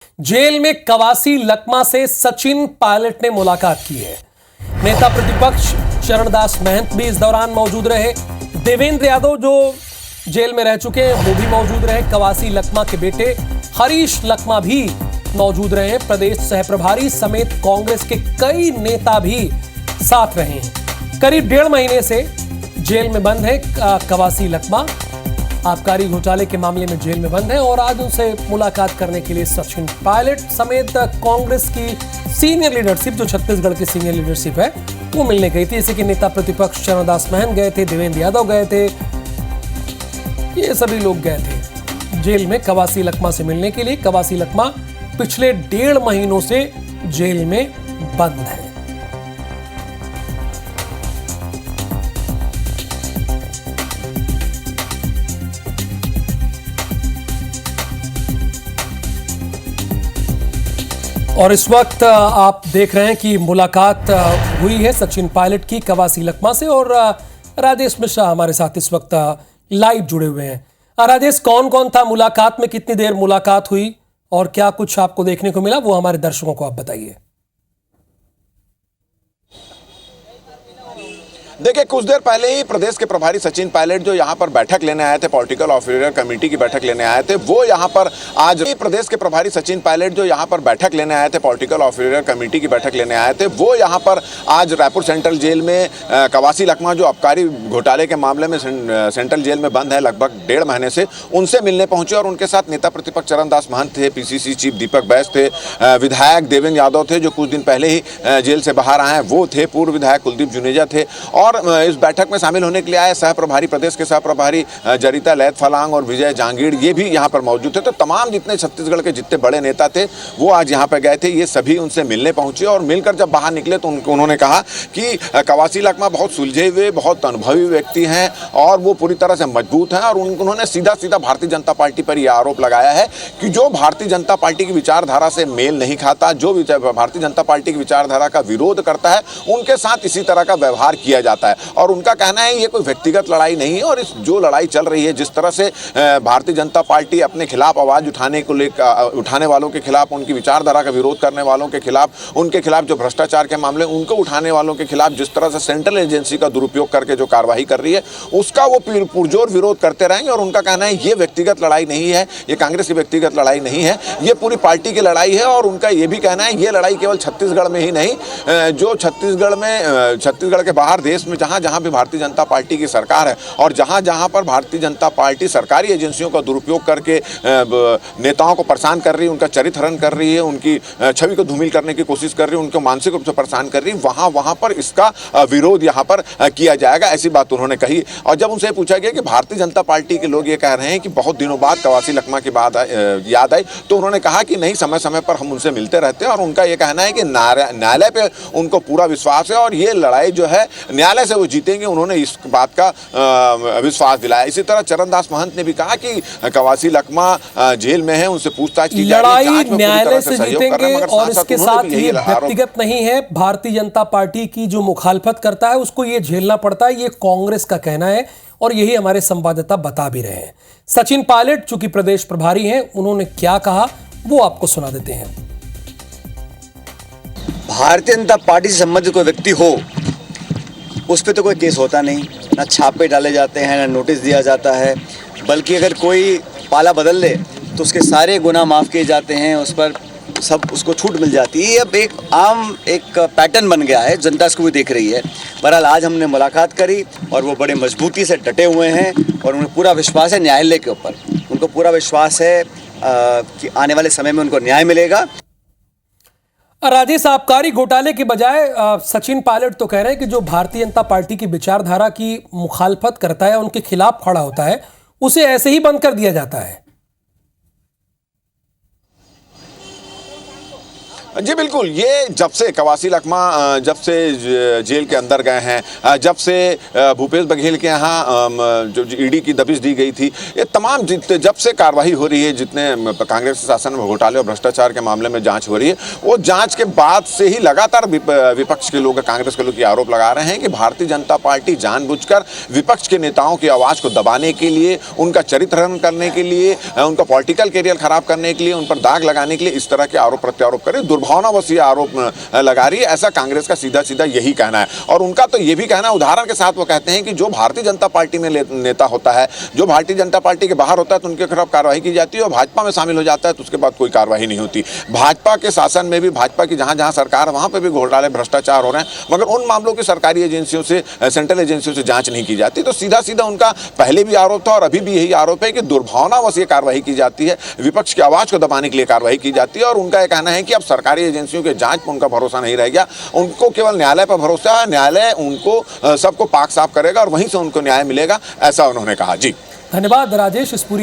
Jail में कवासी लकमा से सचिन पायलट ने मुलाकात की है। नेता प्रतिपक्ष चरणदास महंत भी इस दौरान मौजूद रहे। देवेंद्र यादव जो जेल में रह चुके हैं वो भी मौजूद रहे। कवासी लकमा के बेटे हरीश लकमा भी मौजूद रहे। प्रदेश सहप्रभारी समेत कांग्रेस के कई नेता भी साथ रहे हैं। करीब 1.5 महीने से जेल में बंद है कवासी लकमा। आबकारी घोटाले के मामले में जेल में बंद है और आज उनसे मुलाकात करने के लिए सचिन पायलट समेत कांग्रेस की सीनियर लीडरशिप, जो छत्तीसगढ़ की सीनियर लीडरशिप है, वो मिलने गई थी। जैसे कि नेता प्रतिपक्ष चरणदास महंत गए थे, देवेंद्र यादव गए थे, ये सभी लोग गए थे जेल में कवासी लकमा से मिलने के लिए। कवासी लकमा पिछले 1.5 महीनों से जेल में बंद है। और इस वक्त आप देख रहे हैं कि मुलाकात हुई है सचिन पायलट की कवासी लकमा से। और राजेश मिश्रा हमारे साथ इस वक्त लाइव जुड़े हुए हैं। राजेश, कौन कौन था मुलाकात में, कितनी देर मुलाकात हुई और क्या कुछ आपको देखने को मिला, वो हमारे दर्शकों को आप बताइए। देखिए, कुछ देर पहले ही प्रदेश के प्रभारी सचिन पायलट जो यहाँ पर बैठक लेने आए थे, पॉलिटिकल ऑफिसर कमेटी की बैठक लेने आए थे, वो यहाँ पर आज प्रदेश के प्रभारी सचिन पायलट जो यहाँ पर बैठक लेने आए थे, पॉलिटिकल ऑफिसर कमेटी की बैठक लेने आए थे, वो यहाँ पर आज रायपुर सेंट्रल जेल में कवासी लकमा जो आबकारी घोटाले के मामले में सेंट्रल जेल में बंद है लगभग 1.5 महीने से, उनसे मिलने पहुंचे। और उनके साथ नेता प्रतिपक्ष चरणदास महंत थे, पीसीसी चीफ दीपक बैस थे, विधायक देवेंद्र यादव थे जो कुछ दिन पहले ही जेल से बाहर आए हैं वो थे, पूर्व विधायक कुलदीप जुनेजा थे। और इस बैठक में शामिल होने के लिए आए सह प्रभारी, प्रदेश के सह प्रभारी जरिता लैथ फलांग और विजय जांगीड़, ये भी यहाँ पर मौजूद थे। तो तमाम जितने छत्तीसगढ़ के जितने बड़े नेता थे वो आज यहाँ पर गए थे। ये सभी उनसे मिलने पहुंचे और मिलकर जब बाहर निकले तो उन्होंने कहा कि कवासी लकमा बहुत सुलझे हुए, बहुत अनुभवी व्यक्ति हैं और वो पूरी तरह से मजबूत हैं। और उन्होंने सीधा सीधा भारतीय जनता पार्टी पर यह आरोप लगाया है कि जो भारतीय जनता पार्टी की विचारधारा से मेल नहीं खाता, जो भारतीय जनता पार्टी की विचारधारा का विरोध करता है, उनके साथ इसी तरह का व्यवहार किया जाता है। और उनका कहना है ये कोई व्यक्तिगत लड़ाई नहीं है। और इस जो लड़ाई चल रही है, जिस तरह से भारतीय जनता पार्टी अपने खिलाफ आवाज उठाने वालों के खिलाफ, उनकी विचारधारा का विरोध करने वालों के खिलाफ, उनके खिलाफ जो भ्रष्टाचार के मामले उनको उठाने वालों के खिलाफ जिस तरह से सेंट्रल एजेंसी का दुरुपयोग करके जो कार्रवाई कर रही है, उसका वो पुरजोर विरोध करते रहेंगे। और उनका कहना है ये व्यक्तिगत लड़ाई नहीं है, ये कांग्रेस की व्यक्तिगत लड़ाई नहीं है, ये पूरी पार्टी की लड़ाई है। और उनका ये भी कहना है ये लड़ाई केवल छत्तीसगढ़ में ही नहीं, जो छत्तीसगढ़ के बाहर देश में जहां जहां भी भारतीय जनता पार्टी की सरकार है और जहां जहां पर भारतीय जनता पार्टी सरकारी एजेंसियों का दुरुपयोग करके नेताओं को परेशान कर रही है, उनका चरित्र हरण कर रही है, उनकी छवि को धूमिल करने की कोशिश कर रही है, उनको मानसिक रूप से परेशान कर रही है, वहां पर इसका विरोध यहाँ पर किया जाएगा, ऐसी बात उन्होंने कही। और जब उनसे पूछा गया कि भारतीय जनता पार्टी के लोग ये कह रहे हैं कि बहुत दिनों बाद कवासी लकमा की बात याद आई, तो उन्होंने कहा कि नहीं, समय समय पर हम उनसे मिलते रहते हैं और उनका ये कहना है कि न्यायालय पे उनको पूरा विश्वास है और ये लड़ाई जो है न्यायालय से वो जीतेंगे। उन्होंने इस बात का विश्वास दिलाया। इसी तरह चरणदास महंत ने भी कहा कि कवासी लकमा जेल में है, उनसे पूछताछ की जा रही है, लड़ाई न्यायालय से जीतेंगे। और इसके साथ ये व्यक्तिगत नहीं है, भारतीय जनता पार्टी की जो मुखालफत करता है उसको ये झेलना पड़ता है, ये कांग्रेस का कहना है और यही हमारे संवाददाता बता भी रहे हैं। सचिन पायलट चूंकि प्रदेश प्रभारी हैं, उन्होंने क्या कहा वो आपको सुना देते हैं। भारतीय जनता पार्टी से संबंधित कोई व्यक्ति हो उस पर तो कोई केस होता नहीं, ना छापे डाले जाते हैं, ना नोटिस दिया जाता है, बल्कि अगर कोई पाला बदल ले तो उसके सारे गुनाह माफ़ किए जाते हैं, उस पर सब उसको छूट मिल जाती है। ये अब एक आम पैटर्न बन गया है, जनता इसको भी देख रही है। बहरहाल आज हमने मुलाकात करी और वो बड़े मजबूती से डटे हुए हैं और उन्हें पूरा विश्वास है न्यायालय के ऊपर, उनको पूरा विश्वास है कि आने वाले समय में उनको न्याय मिलेगा। राजेश, आबकारी घोटाले के बजाय सचिन पायलट तो कह रहे हैं कि जो भारतीय जनता पार्टी की विचारधारा की मुखालफत करता है, उनके खिलाफ खड़ा होता है, उसे ऐसे ही बंद कर दिया जाता है। जी बिल्कुल, ये जब से कवासी लखमा जब से जेल के अंदर गए हैं, जब से भूपेश बघेल के यहाँ जो ईडी की दबिश दी गई थी, ये तमाम जब से कार्रवाई हो रही है, जितने कांग्रेस शासन में घोटाले और भ्रष्टाचार के मामले में जांच हो रही है, वो जांच के बाद से ही लगातार विपक्ष के लोग, कांग्रेस के लोग ये आरोप लगा रहे हैं कि भारतीय जनता पार्टी जानबूझकर विपक्ष के नेताओं की आवाज़ को दबाने के लिए, उनका चरित्र हनन करने के लिए, उनका पॉलिटिकल कैरियर खराब करने के लिए, उन पर दाग लगाने के लिए इस तरह के आरोप प्रत्यारोप करे, दुर्भावनावश ये आरोप लगा रही है। ऐसा कांग्रेस का सीधा सीधा यही कहना है। और उनका तो ये भी कहना है, उदाहरण के साथ वो कहते हैं कि जो भारतीय जनता पार्टी में नेता होता है, जो भारतीय जनता पार्टी के बाहर होता है, तो उनके खिलाफ कार्रवाई की जाती है, और भाजपा में शामिल हो जाता है तो उसके बाद कोई कार्रवाई नहीं होती। भाजपा के शासन में भी, भाजपा की जहां जहां सरकार है वहां पर भी घोटाले भ्रष्टाचार हो रहे हैं, मगर उन मामलों की सरकारी एजेंसियों से, सेंट्रल एजेंसियों से जांच नहीं की जाती। तो सीधा सीधा उनका पहले भी आरोप था और अभी भी यही आरोप है कि दुर्भावनावश ये कार्रवाई की जाती है, विपक्ष की आवाज को दबाने के लिए कार्रवाई की जाती है। और उनका यह कहना है कि अब सरकारी एजेंसियों के जांच पर उनका भरोसा नहीं रह गया, उनको केवल न्यायालय पर भरोसा है, न्यायालय उनको सबको पाक साफ करेगा और वहीं से उनको न्याय मिलेगा, ऐसा उन्होंने कहा। जी धन्यवाद राजेश इस पूरी